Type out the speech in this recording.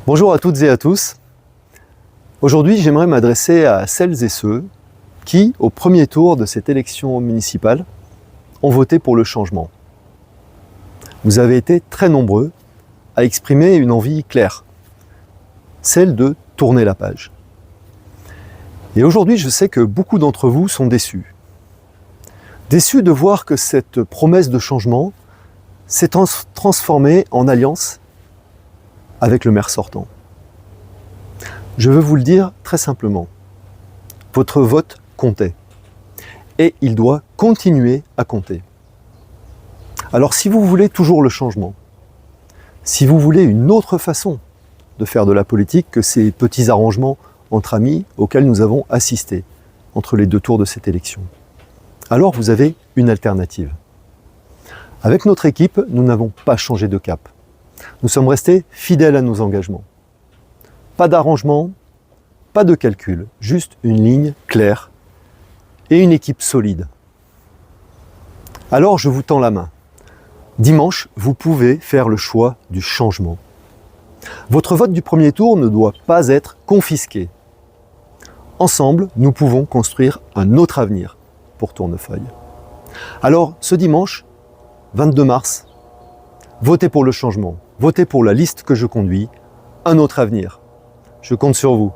Bonjour à toutes et à tous. Aujourd'hui, j'aimerais m'adresser à celles et ceux qui, au premier tour de cette élection municipale, ont voté pour le changement. Vous avez été très nombreux à exprimer une envie claire, celle de tourner la page. Et aujourd'hui, je sais que beaucoup d'entre vous sont déçus. Déçus de voir que cette promesse de changement s'est transformée en alliance avec le maire sortant. Je veux vous le dire très simplement. Votre vote comptait. Et il doit continuer à compter. Alors si vous voulez toujours le changement, si vous voulez une autre façon de faire de la politique que ces petits arrangements entre amis auxquels nous avons assisté entre les deux tours de cette élection, alors vous avez une alternative. Avec notre équipe, nous n'avons pas changé de cap. Nous sommes restés fidèles à nos engagements. Pas d'arrangement, pas de calcul, juste une ligne claire et une équipe solide. Alors je vous tends la main. Dimanche, vous pouvez faire le choix du changement. Votre vote du premier tour ne doit pas être confisqué. Ensemble, nous pouvons construire un autre avenir pour Tournefeuille. Alors, ce dimanche, 22 mars, votez pour le changement, votez pour la liste que je conduis, un autre avenir. Je compte sur vous.